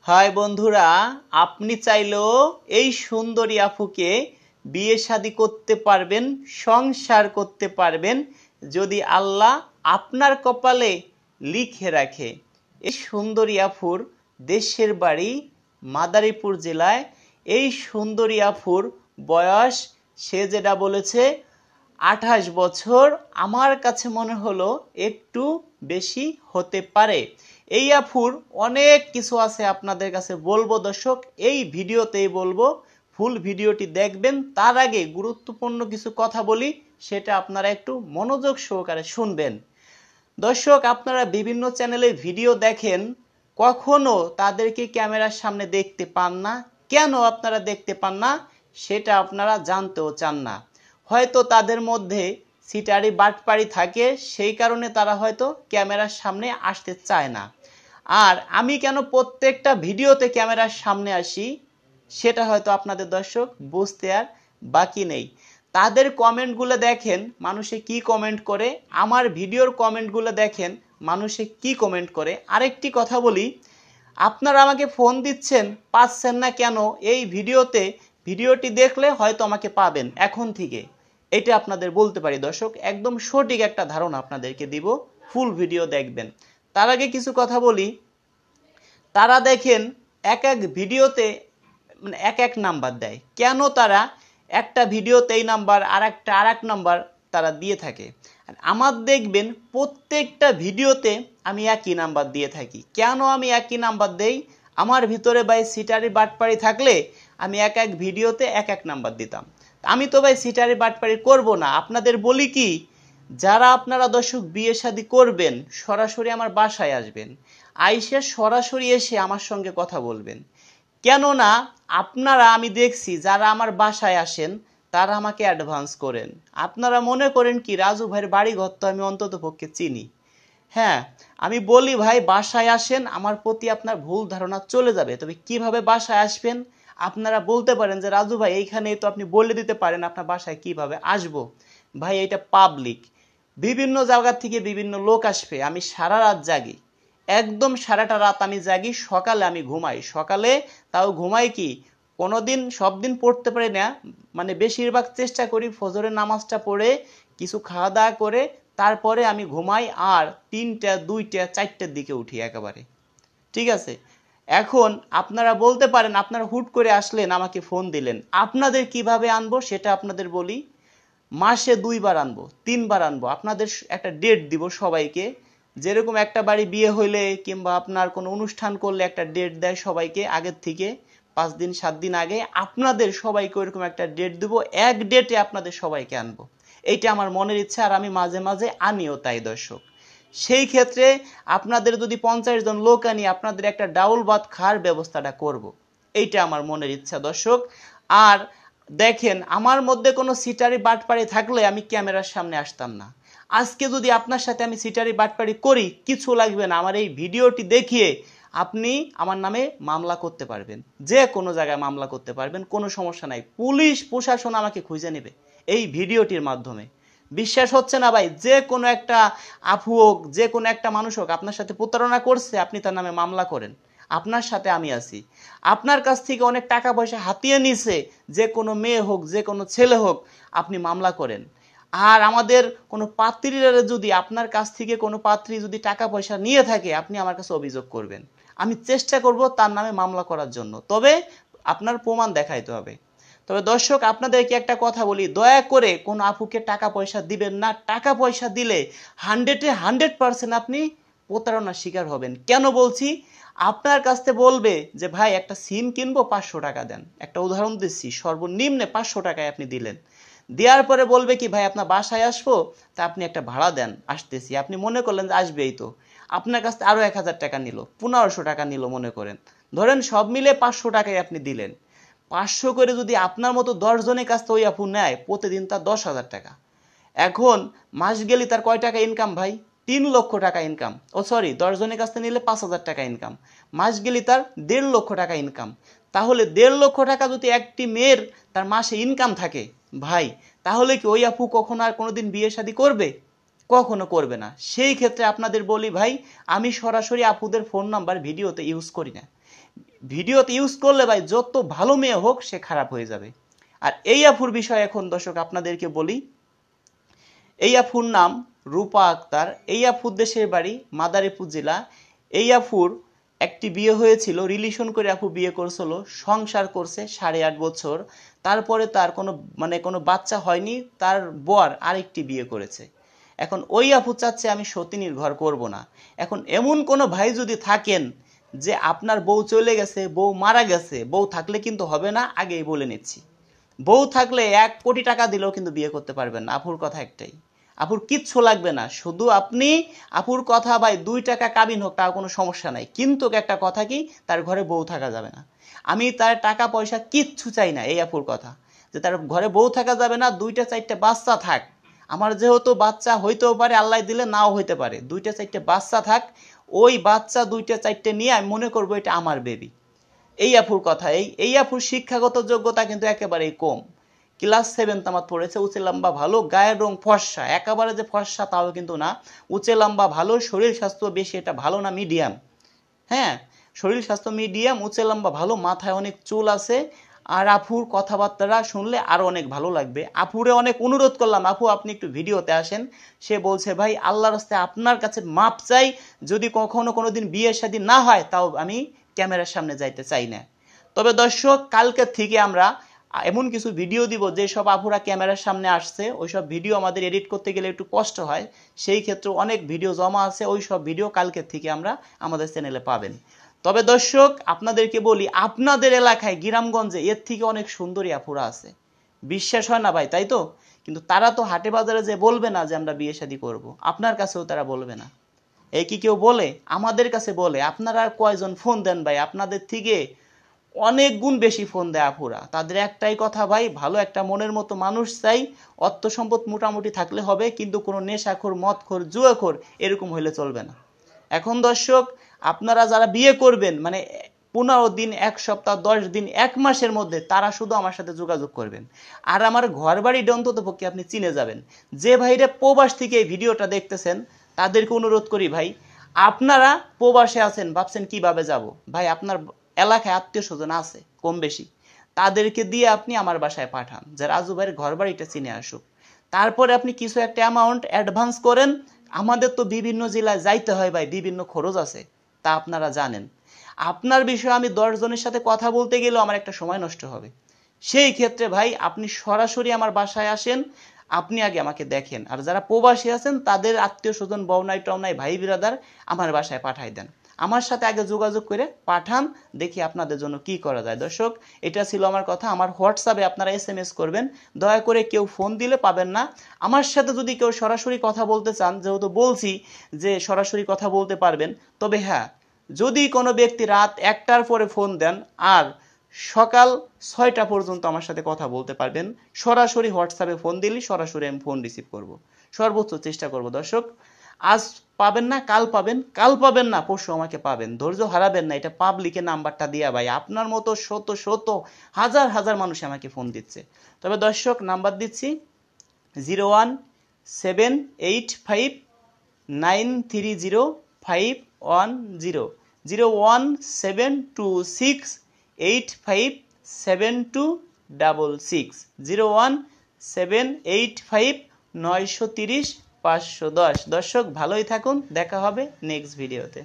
High বন্ধুরা, আপনি চাইলেও এই সুন্দরী আপুকে বিয়ে শাদী করতে পারবেন, সংসার করতে পারবেন যদি আল্লাহ আপনার কপালে লিখে রাখে। এই সুন্দরী আপুর দেশের বাড়ি মাদারীপুর জেলায়। এই সুন্দরী আপুর বয়স, সে যেটা বলেছে 28 বছর, আমার কাছে মনে হলো একটু বেশি হতে পারে। এই আফুর অনেক কিছু আছে আপনাদের কাছে বলবো দর্শক, এই ভিডিওতেই বলবো, ফুল ভিডিওটি দেখবেন। তার আগে গুরুত্বপূর্ণ কিছু কথা বলি, সেটা আপনারা একটু মনোযোগ সহকারে শুনবেন। দর্শক, আপনারা বিভিন্ন চ্যানেলে ভিডিও দেখেন, কখনো তাদেরকে ক্যামেরার সামনে দেখতে পান না। কেন আপনারা দেখতে পান না সেটা আপনারা জানতেও চান না। হয়তো তাদের মধ্যে সিটারি বাটপাড়ি থাকে, সেই কারণে তারা হয়তো ক্যামেরার সামনে আসতে চায় না। আর আমি কেন প্রত্যেকটা ভিডিওতে ক্যামেরার সামনে আসি সেটা হয়তো আপনাদের দর্শক বুঝতে আর বাকি নেই। তাদের কমেন্টগুলো দেখেন, মানুষে কি কমেন্ট করে, আমার ভিডিওর কমেন্টগুলো দেখেন, মানুষে কি কমেন্ট করে। আরেকটি কথা বলি, আপনারা আমাকে ফোন দিচ্ছেন, পাচ্ছেন না কেন? এই ভিডিওটি দেখলে হয়তো আমাকে পাবেন এখন থেকে, এটা আপনাদের বলতে পারি দর্শক। একদম সঠিক একটা ধারণা আপনাদেরকে দিব, ফুল ভিডিও দেখবেন। তার আগে কিছু কথা বলি, তারা দেখেন এক এক ভিডিওতে মানে এক এক নাম্বার দেয়। কেন তারা একটা ভিডিওতে এই নাম্বার, আর এক নাম্বার তারা দিয়ে থাকে? আমার দেখবেন প্রত্যেকটা ভিডিওতে আমি একই নাম্বার দিয়ে থাকি। কেন আমি একই নাম্বার দেই? আমার ভিতরে ভাই সিটারি বাটপাড়ি থাকলে আমি এক এক ভিডিওতে এক এক নাম্বার দিতাম। আমি তো ভাই সিটারি বাটপাড়ি করব না। আপনাদের বলি কি, যারা আপনারা দর্শক বিয়ে শাদী করবেন, সরাসরি আমার বাসায় আসবেন, আইসে সরাসরি এসে আমার সঙ্গে কথা বলবেন। কেননা আপনারা, আমি দেখছি যারা আমার বাসায় আসেন তারা আমাকে অ্যাডভান্স করেন। আপনারা মনে করেন কি রাজু ভাইয়ের বাড়ি ঘর তো আমি অন্তত পক্ষে চিনি। হ্যাঁ, আমি বলি ভাই বাসায় আসেন, আমার প্রতি আপনার ভুল ধারণা চলে যাবে। তবে কিভাবে বাসায় আসবেন আপনারা বলতে পারেন যে রাজু ভাই এইখানেই তো আপনি বলে দিতে পারেন আপনার বাসায় কিভাবে আসবো। ভাই এটা পাবলিক, বিভিন্ন জায়গা থেকে বিভিন্ন লোক আসবে। আমি সারা রাত জাগি, একদম সারাটা রাত আমি জাগি, সকালে আমি ঘুমাই। সকালে তাও ঘুমাই কি, কোনোদিন সব দিন পড়তে পারি না, মানে বেশিরভাগ চেষ্টা করি ফজরের নামাজটা পড়ে কিছু খাওয়া দাওয়া করে তারপরে আমি ঘুমাই। আর 3টা 2টা 4টার দিকে উঠি একেবারে। ঠিক আছে, এখন আপনারা বলতে পারেন আপনারা হুট করে আসলেন, আমাকে ফোন দিলেন, আপনাদের কিভাবে আনবো সেটা আপনাদের বলি। মাসে 2বার আনবো, 3বার আনবো। আপনাদের একটা ডেট দিব সবাইকে, যেরকম একটা বাড়ি বিয়ে হইলে কিংবা আপনার কোনো অনুষ্ঠান করলে একটা ডেট দেয় সবাইকে আগের থেকে 5 দিন 7 দিন আগে। আপনাদের সবাইকে ওইরকম একটা ডেট দিব, এক ডেটে আপনাদের সবাইকে আনবো। এইটা আমার মনের ইচ্ছা, আর আমি মাঝে মাঝে আনিও তাই দর্শক। সেই ক্ষেত্রে আপনাদের যদি 50 জন লোক আনি, আপনাদের একটা ডাউল ভাত খাওয়ার ব্যবস্থাটা করব। এইটা আমার মনের ইচ্ছা দর্শক। আর দেখেন, আমার মধ্যে কোনো সিটারি বাটপাড়ি থাকলে আমি ক্যামেরার সামনে আসতাম না। আজকে যদি আপনার সাথে আমি সিটারি বাটপাড়ি করি, কিছু লাগবে না, আমার এই ভিডিওটি দেখিয়ে আপনি আমার নামে মামলা করতে পারবেন, যে কোনো জায়গায় মামলা করতে পারবেন, কোনো সমস্যা নাই। পুলিশ প্রশাসন আমাকে খুঁজে নেবে এই ভিডিওটির মাধ্যমে। বিশ্বাস হচ্ছে না ভাই? যে কোনো একটা আফু হোক, যে কোনো একটা মানুষ হোক, আপনার সাথে প্রতারণা করছে, আপনি তার নামে মামলা করেন, আপনার সাথে আমি আছি। আপনার কাছ থেকে অনেক টাকা পয়সা হাতিয়ে নিছে, যে কোনো মেয়ে হোক, যে কোনো ছেলে হোক, আপনি মামলা করেন। আর আমাদের কোনো পাত্রীরা যদি আপনার কাছ থেকে কোনো পাত্রী যদি টাকা পয়সা নিয়ে থাকে, আপনি আমার কাছে অভিযোগ করবেন, আমি চেষ্টা করব তার নামে মামলা করার জন্য। তবে আপনার প্রমাণ দেখাইতে হবে। তবে দর্শক, আপনাদেরকে একটা কথা বলি, দয়া করে কোনো আপুকে টাকা পয়সা দিবেন না। টাকা পয়সা দিলে 100% আপনি প্রতারণার শিকার হবেন। কেন বলছি? আপনার কাছ থেকে বলবে যে ভাই একটা সিম কিনবো, 500 টাকা দেন। একটা উদাহরণ দিচ্ছি, সর্বনিম্নে 500 টাকায় আপনি দিলেন। দেওয়ার পরে বলবে কি ভাই আপনার বাসায় আসবো, তা আপনি একটা ভাড়া দেন, আসতেছি। আপনি মনে করলেন যে আসবেই, তো আপনার কাছ থেকে আরো 1000 টাকা নিল, 1500 টাকা নিল মনে করেন। ধরেন সব মিলে 500 টাকায় আপনি দিলেন। 500 করে যদি আপনার মতো 10 জনের কাছ থেকে ওই আপু নেয়, প্রতিদিন তার 10,000 টাকা। এখন মাস গেলে তার কয় টাকা ইনকাম ভাই? 3 লক্ষ টাকা ইনকাম। ও সরি, 10 জনের কাছ থেকে নিলে 5,000 টাকা ইনকাম। মাস গেলে তার 1.5 লক্ষ টাকা ইনকাম। তাহলে 1.5 লক্ষ টাকা যদি একটি মেয়ের তার মাসে ইনকাম থাকে ভাই, তাহলে কি ওই আপু কখনো আর কোনোদিন বিয়ে শাদী করবে? কখনো করবে না। সেই ক্ষেত্রে আপনাদের বলি ভাই, আমি সরাসরি আপুদের ফোন নাম্বার ভিডিওতে ইউজ করি না। ভিডিওতে ইউজ করলে ভাই যত ভালো মেয়ে হোক সে খারাপ হয়ে যাবে। আর এই আফুর বিষয়ে এখন দর্শক আপনাদেরকে বলি। এই আফুর নাম রূপা আক্তার। এই আফুর দেশের বাড়ি মাদারীপুর জেলা। এই আফুর একটি বিয়ে হয়েছিল, রিলেশন করে আপু বিয়ে করছিল, সংসার করছে 8.5 বছর। তারপরে তার কোনো বাচ্চা হয়নি, তার বর আরেকটি বিয়ে করেছে। এখন ওই আপু চাচ্ছে আমি সতিনীর ঘর করব না। এখন এমন কোনো ভাই যদি থাকেন যে আপনার বউ চলে গেছে, বউ মারা গেছে, বউ থাকলে কিন্তু হবে না, আগেই বলে নিচ্ছি। বউ থাকলে 1 কোটি টাকা দিলেও কিন্তু বিয়ে করতে পারবেন না। আপুর কথা একটাই, আপুর কিচ্ছু লাগবে না, শুধু আপনি আপুর কথা ভাই 2 টাকা কাবিন হোক তাও কোনো সমস্যা নাই, কিন্তু একটা কথা কি, তার ঘরে বউ থাকা যাবে না। আমি তার টাকা পয়সা কিচ্ছু চাই না, এই আপুর কথা যে তার ঘরে বউ থাকা যাবে না, 2টা 4টে বাচ্চা থাক। আমার যেহেতু বাচ্চা হইতেও পারে, আল্লাহ দিলে নাও হইতে পারে, 2টা 4টে বাচ্চা থাক, ওই বাচ্চা 2টা 4টে নিয়ে আমি মনে করবো এটা আমার বেবি। এই আপুর কথা। এই আপুর শিক্ষাগত যোগ্যতা কিন্তু একেবারেই কম। ক্লাস 7 তামাত পড়েছে, উঁচে লম্বা ভালো, গায়ের রং ফর্সা, একেবারে যে ফর্সা তাও কিন্তু না, উঁচে লম্বা ভালো, শরীর স্বাস্থ্য বেশি এটা ভালো না, মিডিয়াম। হ্যাঁ, শরীর স্বাস্থ্য মিডিয়াম, উঁচে লম্বা ভালো, মাথায় অনেক চুল আছে। আর আপুর কথাবার্তা শুনলে আরো অনেক ভালো লাগবে। আপুরে অনেক অনুরোধ করলাম, আপু আপনি একটু ভিডিওতে আসেন। সে বলছে ভাই আল্লাহর রাস্তায় আপনার কাছে মাপ চাই, যদি কখনো কোনোদিন বিয়ে শাদী না হয় তাও আমি ক্যামেরার সামনে যাইতে চাই না। তবে দর্শক, কালকে থেকে আমরা এমন কিছু ভিডিও দিব যেসব আপুরা ক্যামেরার সামনে আসছে, ওইসব ভিডিও আমাদের এডিট করতে গেলে একটু কষ্ট হয়, সেই ক্ষেত্রে অনেক ভিডিও জমা আছে, ওই সব ভিডিও কালকে থেকে আমরা আমাদের চ্যানেলে পাবেন। তবে দর্শক আপনাদেরকে বলি, আপনাদের এলাকায় গ্রামগঞ্জে এর থেকে অনেক সুন্দরী আপুরা আছে, বিশ্বাস হয় না ভাই, তাই তো? কিন্তু তারা তো হাটে বাজারে যে বলবে না যে আমরা বিয়ে শাদী করব, আপনার কাছেও তারা বলবে না। এই কি কেউ বলে? আমাদের কাছে বলে। আপনারা কয়জন ফোন দেন ভাই? আপনাদের থেকে অনেক গুণ বেশি ফোন দেয় আপুরা। তাদের একটাই কথা ভাই, ভালো একটা মনের মতো মানুষ চাই, অর্থ সম্পদ মোটামুটি থাকলে হবে, কিন্তু কোনো নেশাখোর, মদখোর, জুয়াখোর এরকম হইলে চলবে না। এখন দর্শক, আপনারা যারা বিয়ে করবেন 15 দিন, 1 সপ্তাহ, 10 দিন, 1 মাসের মধ্যে তারা শুধু আমার সাথে যোগাযোগ করবেন। আর আমার ঘর বাড়িটা অন্তত পক্ষে আপনি চিনে যাবেন। যে ভাইরা প্রবাস থেকে এই ভিডিওটা দেখতেছেন তাদেরকে অনুরোধ করি ভাই, আপনারা প্রবাসে আছেন, ভাবছেন কিভাবে যাব, ভাই আপনার এলাকায় আত্মীয় স্বজন আছে কম বেশি, তাদেরকে দিয়ে আপনি আমার বাসায় পাঠান, যে রাজু ভাইয়ের ঘর বাড়িটা চিনে আসুক। তারপরে আপনি কিছু একটা অ্যামাউন্ট অ্যাডভান্স করেন। আমাদের তো বিভিন্ন জেলায় যাইতে হয় ভাই, বিভিন্ন খরচ আছে, তা আপনারা জানেন। আপনার বিষয়ে আমি 10 জনের সাথে কথা বলতে গেলেও আমার একটা সময় নষ্ট হবে। সেই ক্ষেত্রে ভাই আপনি সরাসরি আমার বাসায় আসেন, আপনি আগে আমাকে দেখেন। আর যারা প্রবাসী আছেন তাদের আত্মীয় স্বজন, বউনাই টউনাই, ভাই বিরাদার আমার বাসায় পাঠাই দেন। আমার সাথে আগে যোগাযোগ করে পাঠান, দেখি আপনাদের জন্য কি করা যায়। দর্শক, এটা ছিল আমার কথা। আমার হোয়াটসঅ্যাপে আপনারা SMS করবেন, দয়া করে কেউ ফোন দিলে পাবেন না। আমার সাথে যদি কেউ সরাসরি কথা বলতে চান, যেহেতু বলছি যে সরাসরি কথা বলতে পারবেন, তবে হ্যাঁ, যদি কোনো ব্যক্তি রাত 1টার পরে ফোন দেন আর সকাল 6টা পর্যন্ত আমার সাথে কথা বলতে পারবেন, সরাসরি হোয়াটসঅ্যাপে ফোন দিলে সরাসরি আমি ফোন রিসিভ করব, সর্বোচ্চ চেষ্টা করব। দর্শক, আজ পাবেন না কাল পাবেন, কাল পাবেন না পরশু আমাকে পাবেন, ধৈর্য হারাবেন না। এটা পাবলিকে নাম্বারটা দিয়া ভাই, আপনার মতো শত শত হাজার হাজার মানুষ আমাকে ফোন দিচ্ছে। তবে দর্শক, নাম্বার দিচ্ছি 01785930510, 01726857266, 01785930510। দর্শক, ভালোই থাকুন, দেখা হবে নেক্সট ভিডিওতে।